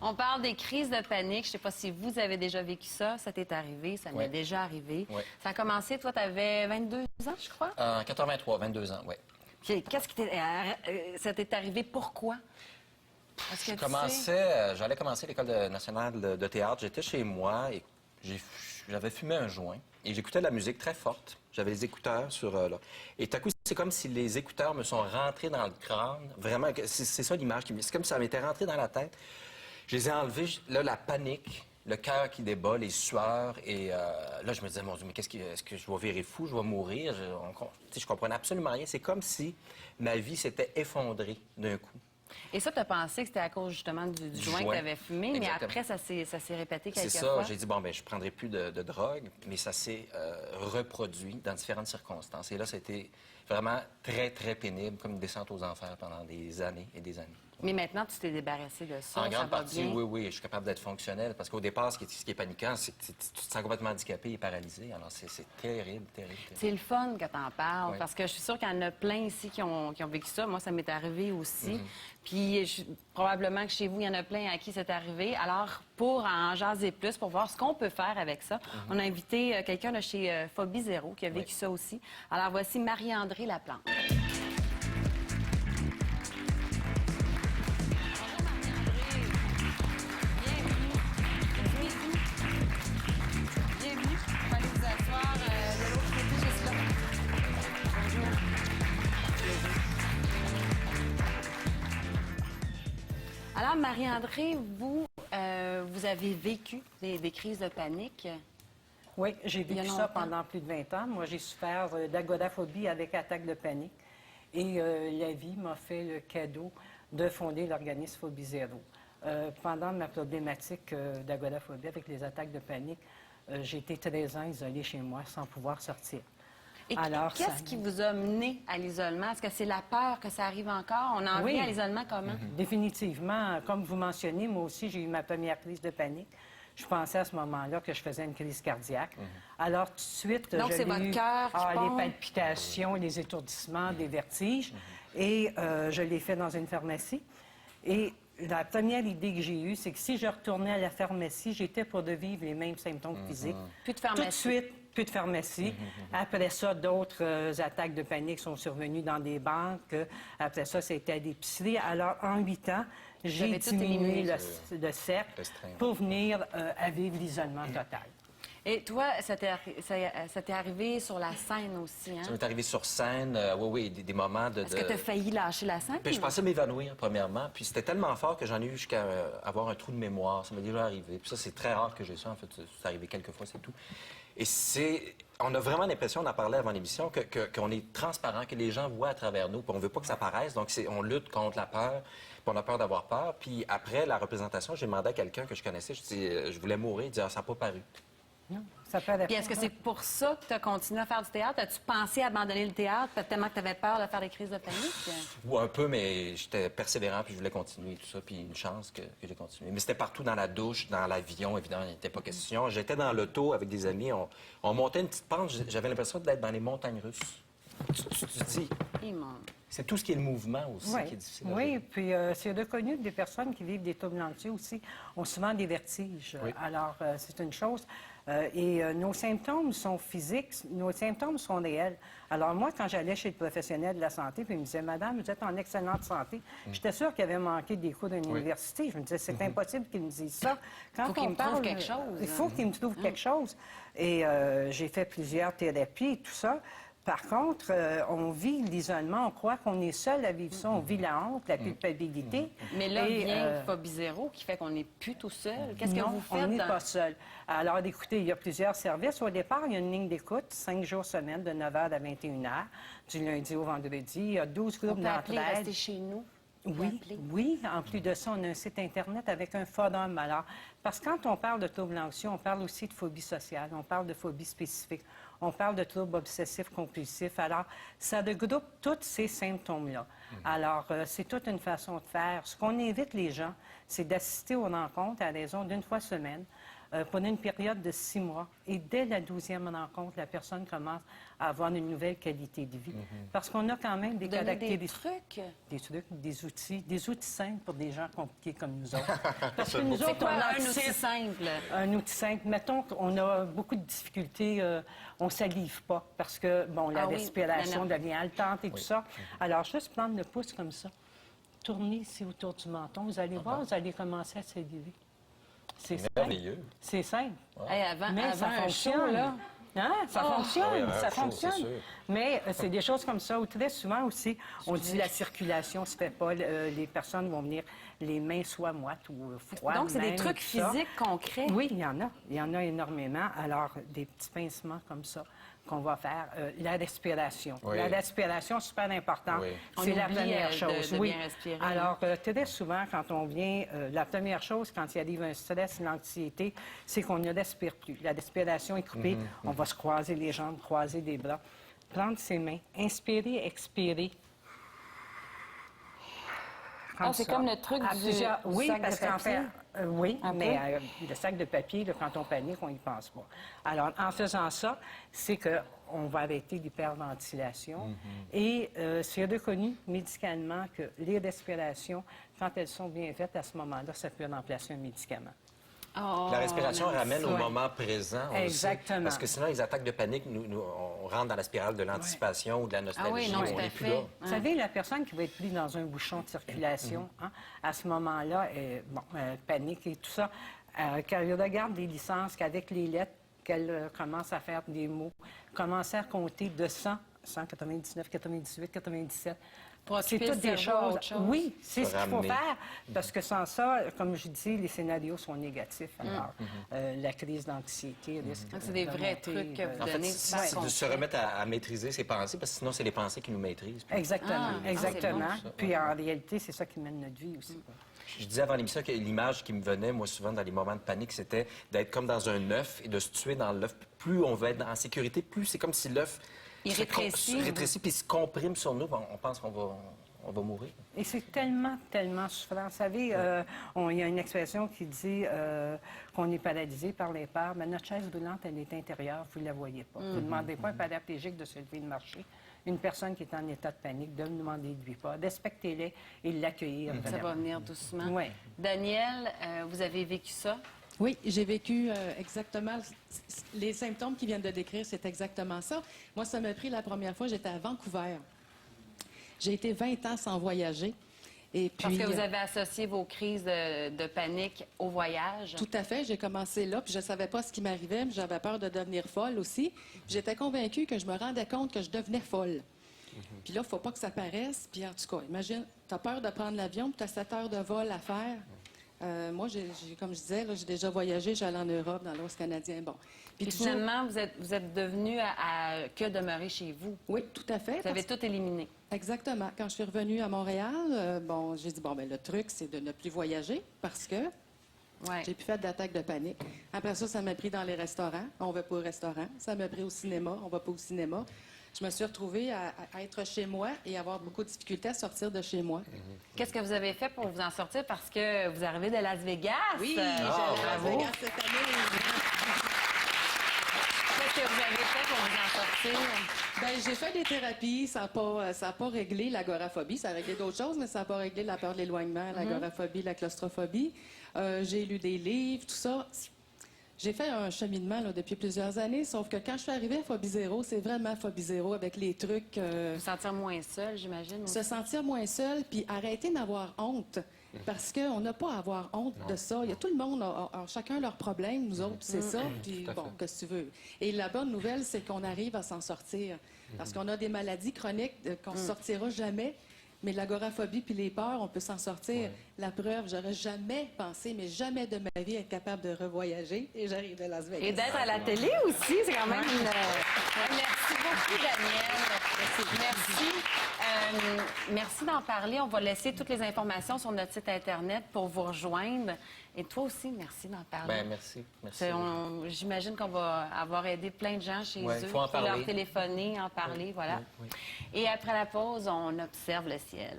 On parle des crises de panique. Je ne sais pas si vous avez déjà vécu ça. Ça t'est arrivé, ça m'est déjà arrivé. Oui. Ça a commencé, toi, tu avais 22 ans, je crois? En 83, 22 ans, oui. Puis, qu'est-ce qui ça t'est arrivé? Pourquoi? Parce que J'allais commencer l'École nationale de théâtre. J'étais chez moi et j'avais fumé un joint et j'écoutais de la musique très forte. J'avais les écouteurs sur... là. Et tout à coup, c'est comme si les écouteurs me sont rentrés dans le crâne. Vraiment, c'est ça l'image qui me... C'est comme si ça m'était rentré dans la tête. Je les ai enlevés, là, la panique, le cœur qui débat, les sueurs. Et là, je me disais, mon Dieu, mais est-ce que je vais virer fou, je vais mourir? Je comprenais absolument rien. C'est comme si ma vie s'était effondrée d'un coup. Et ça, tu as pensé que c'était à cause justement du joint que tu avais fumé, Exactement. mais après, ça s'est répété quelques fois. C'est ça, j'ai dit, bon, ben je prendrai plus de drogue, mais ça s'est reproduit dans différentes circonstances. Et là, c'était vraiment très, très pénible, comme une descente aux enfers pendant des années et des années. Mais maintenant, tu t'es débarrassé de ça. En grande va partie, bien? oui, je suis capable d'être fonctionnel. Parce qu'au départ, ce qui est paniquant, c'est que tu te sens complètement handicapé et paralysé. Alors, c'est terrible, terrible. C'est le fun que tu en parles, Oui. parce que je suis sûre qu'il y en a plein ici qui ont vécu ça. Moi, ça m'est arrivé aussi. Puis, probablement que chez vous, il y en a plein à qui c'est arrivé. Alors, pour en jaser plus, pour voir ce qu'on peut faire avec ça, on a invité quelqu'un de chez Phobie Zéro qui a vécu ça aussi. Alors, voici Marie-André Laplante. Alors, Marie-André, vous avez vécu des crises de panique? Oui, j'ai Il y a vécu longtemps. ça pendant plus de 20 ans. Moi, j'ai souffert d'agoraphobie avec attaque de panique. Et la vie m'a fait le cadeau de fonder l'organisme Phobie Zéro. Pendant ma problématique d'agoraphobie avec les attaques de panique, j'ai été 13 ans isolée chez moi sans pouvoir sortir. Et qu'est-ce qui vous a mené à l'isolement? Est-ce que c'est la peur que ça arrive encore? On en vient à l'isolement comment? Définitivement. Comme vous mentionnez, moi aussi, j'ai eu ma première crise de panique. Je pensais à ce moment-là que je faisais une crise cardiaque. Alors, tout de suite, donc, c'est votre cœur qui pompe? les palpitations, les étourdissements, des vertiges. Et je l'ai fait dans une pharmacie. Et la première idée que j'ai eue, c'est que si je retournais à la pharmacie, j'étais pour de vivre les mêmes symptômes physiques. Plus de pharmacie. Tout de suite, plus de pharmacie. Après ça, d'autres attaques de panique sont survenues dans des banques. Après ça, c'était à l'épicerie. Alors, en 8 ans, j'ai diminué le cercle pour venir à vivre l'isolement total. Et toi, ça t'est arrivé sur la scène aussi, hein? Ça m'est arrivé sur scène, oui, des moments de... Est-ce que tu as failli lâcher la scène? Puis je pensais m'évanouir, premièrement. Puis c'était tellement fort que j'en ai eu jusqu'à avoir un trou de mémoire. Ça m'est déjà arrivé. Puis ça, c'est très rare que j'ai ça, en fait. C'est arrivé quelques fois, c'est tout. Et on a vraiment l'impression, on en parlait avant l'émission, qu'on est transparent, que les gens voient à travers nous, puis on veut pas que ça paraisse. Donc, on lutte contre la peur, puis on a peur d'avoir peur. Puis après la représentation, j'ai demandé à quelqu'un que je connaissais, je voulais mourir, il dit « Ah, ça n'a pas paru ». Non, ça peut Puis est-ce que c'est pour ça que tu as continué à faire du théâtre? As-tu pensé à abandonner le théâtre tellement que tu avais peur de faire des crises de panique? Oui, un peu, mais j'étais persévérant, puis je voulais continuer et tout ça, puis une chance que j'ai continué. Mais c'était partout, dans la douche, dans l'avion, évidemment, il n'était pas question. J'étais dans l'auto avec des amis, on montait une petite pente, j'avais l'impression d'être dans les montagnes russes. Tu te dis, c'est tout ce qui est le mouvement aussi qui est difficile. Oui, puis c'est reconnu que des personnes qui vivent des troubles anxieux aussi ont souvent des vertiges. Oui. Alors, c'est une chose. Et nos symptômes sont physiques, nos symptômes sont réels. Alors, moi, quand j'allais chez le professionnel de la santé, puis il me disait « Madame, vous êtes en excellente santé », j'étais sûre qu'il avait manqué des cours d'une université. Je me disais « C'est impossible qu'il me dise ça. » Faut qu'il me trouve quelque chose. Il faut qu'il me trouve quelque chose. Et j'ai fait plusieurs thérapies et tout ça. Par contre, on vit l'isolement, on croit qu'on est seul à vivre ça, on vit la honte, la culpabilité. Mais là, vient Phobie Zéro qui fait qu'on n'est plus tout seul. Qu'est-ce que vous faites? On n'est pas seul. Alors, écoutez, il y a plusieurs services. Au départ, il y a une ligne d'écoute, 5 jours semaine, de 9h à 21h, du lundi au vendredi. Il y a 12 groupes d'entraide. Rester chez nous? Oui. En plus de ça, on a un site Internet avec un forum. Alors, parce que quand on parle de troubles anxieux, on parle aussi de phobie sociale, on parle de phobie spécifique, on parle de troubles obsessifs compulsifs. Alors, ça regroupe tous ces symptômes-là. Alors, c'est toute une façon de faire. Ce qu'on invite les gens, c'est d'assister aux rencontres à raison d'une fois semaine. pendant une période de 6 mois. Et dès la 12e rencontre, la personne commence à avoir une nouvelle qualité de vie. Parce qu'on a quand même des Donner des caractéristiques. trucs. Des outils simples pour des gens compliqués comme nous autres. Parce que nous C'est autres, quoi on un outil anticipe simple? un outil simple. Mettons qu'on a beaucoup de difficultés, on ne salive pas parce que, bon, la Ah oui, respiration la devient haletante et tout ça. Alors, juste prendre le pouce comme ça, tourner ici autour du menton, vous allez voir, vous allez commencer à saliver. C'est simple. Merveilleux. C'est simple. Hey, avant, Mais avant ça un fonctionne. show, là. Hein? Ça Ah fonctionne, oui, avant ça un show, fonctionne. c'est sûr. Mais c'est des choses comme ça où très souvent aussi, on dit la circulation se fait pas. Les personnes vont venir les mains soit moites ou froides. Donc, c'est des même, trucs tout ça. physiques concrets. Oui, il y en a. Il y en a énormément. Alors, des petits pincements comme ça qu'on va faire. La respiration. Oui. La respiration, super important. Oui. C'est On la oublie, première de chose. bien oui. respirer. Alors, très souvent, quand on vient, la première chose, quand il arrive un stress, une anxiété, c'est qu'on ne respire plus. La respiration est coupée. On va se croiser les jambes, croiser les bras. Prendre ses mains, inspirer, expirer. Ah, c'est ça. comme le truc À du oui, sac de parce qu'en papier? fait, oui, Un mais peu? le sac de papier, là, quand on panique, on n'y pense pas. Alors, en faisant ça, c'est qu'on va arrêter l'hyperventilation. Et c'est reconnu médicalement que les respirations, quand elles sont bien faites, à ce moment-là, ça peut remplacer un médicament. Oh, La respiration on aime ramène ça. au moment présent. on le sait. Exactement. Parce que sinon, les attaques de panique, on rentre dans la spirale de l'anticipation ou de la nostalgie. Ah oui, non, on tout à n'est plus fait. là. Vous savez, la personne qui va être prise dans un bouchon de circulation, hein, à ce moment-là, elle panique et tout ça, quand elle regarde des licences, qu'avec les lettres, qu'elle commence à faire des mots, commencer à compter de 100, 199, 98, 97. Pour C'est occuper toutes le des cerveau à choses. autre chose. Oui, c'est Se ce qu'il faut ramener. faire. Parce que sans ça, comme je dis, les scénarios sont négatifs. Alors, la crise d'anxiété risque Donc, c'est des de vrais monter, trucs que vous En fait, donnez. c'est de se remettre à maîtriser ses pensées, parce que sinon, c'est les pensées qui nous maîtrisent. Puis Exactement, Ah, exactement. c'est bon, Puis en réalité, c'est ça qui mène notre vie aussi. quoi. je disais avant l'émission que l'image qui me venait, moi, souvent, dans les moments de panique, c'était d'être comme dans un œuf et de se tuer dans l'œuf. Plus on veut être en sécurité, plus c'est comme si l'œuf Il rétrécit. se rétrécit puis se comprime sur nous. On pense qu'on va mourir. Et c'est tellement, tellement souffrant. Vous savez, il y a une expression qui dit qu'on est paralysé par les peurs, mais notre chaise roulante, elle est intérieure, vous ne la voyez pas. Vous ne demandez pas à un paraplégique de se lever de marcher. Une personne qui est en état de panique, de me demander de lui pas. Respectez-les et l'accueillir. Ça va venir doucement. Oui. Daniel, vous avez vécu ça? Oui, j'ai vécu exactement les symptômes qu'ils viennent de décrire, c'est exactement ça. Moi, ça m'a pris la première fois, j'étais à Vancouver. J'ai été 20 ans sans voyager. Et puis, Parce que vous avez associé vos crises de panique au voyage. Tout à fait. J'ai commencé là, puis je ne savais pas ce qui m'arrivait, mais j'avais peur de devenir folle aussi. J'étais convaincue que je me rendais compte que je devenais folle. Puis là, il ne faut pas que ça paraisse. Puis en tout cas, imagine, tu as peur de prendre l'avion, puis tu as 7 heures de vol à faire. Moi, comme je disais, j'ai déjà voyagé, j'allais en Europe, dans l'Ouest canadien. Bon. Puis toujours- finalement, vous êtes devenu à que demeurer chez vous. Oui, tout à fait. Vous avez tout éliminé. Exactement. Quand je suis revenue à Montréal, j'ai dit, le truc, c'est de ne plus voyager parce que Ouais. j'ai plus fait d'attaque de panique. Après ça m'a pris dans les restaurants. On va pas au restaurant. Ça m'a pris au cinéma. On va pas au cinéma. Je me suis retrouvée à être chez moi et avoir beaucoup de difficultés à sortir de chez moi. Qu'est-ce que vous avez fait pour vous en sortir? Parce que vous arrivez de Las Vegas. Oui, Euh, j'allais à Las bravo. Vegas cette année. Qu'est-ce que vous avez fait pour vous en sortir? J'ai fait des thérapies. Ça n'a pas réglé l'agoraphobie. Ça a réglé d'autres choses, mais ça n'a pas réglé la peur de l'éloignement, l'agoraphobie, la claustrophobie. J'ai lu des livres, tout ça. J'ai fait un cheminement là, depuis plusieurs années, sauf que quand je suis arrivée à Phobie Zéro, c'est vraiment Phobie Zéro avec les trucs... Vous sentir moins seul, j'imagine. aussi. se sentir moins seul, puis arrêter d'avoir honte. Parce qu'on n'a pas à avoir honte de ça. Il y a tout le monde, a chacun leurs problèmes, nous autres, c'est ça. Puis Tout à bon, fait. qu'est-ce que tu veux. Et la bonne nouvelle, c'est qu'on arrive à s'en sortir. Parce qu'on a des maladies chroniques qu'on ne sortira jamais. Mais l'agoraphobie puis les peurs, on peut s'en sortir. La preuve, j'aurais jamais pensé, mais jamais de ma vie être capable de revoyager. Et j'arrive de Las Vegas. Et d'être à la télé aussi, c'est quand même une... Merci beaucoup, Daniel. Merci. Merci d'en parler. On va laisser toutes les informations sur notre site Internet pour vous rejoindre. Et toi aussi, merci d'en parler. Ben, merci. Merci. J'imagine qu'on va avoir aidé plein de gens chez Ouais, eux. faut en parler. Leur téléphoner, en parler, voilà. oui. Et après la pause, on observe le ciel.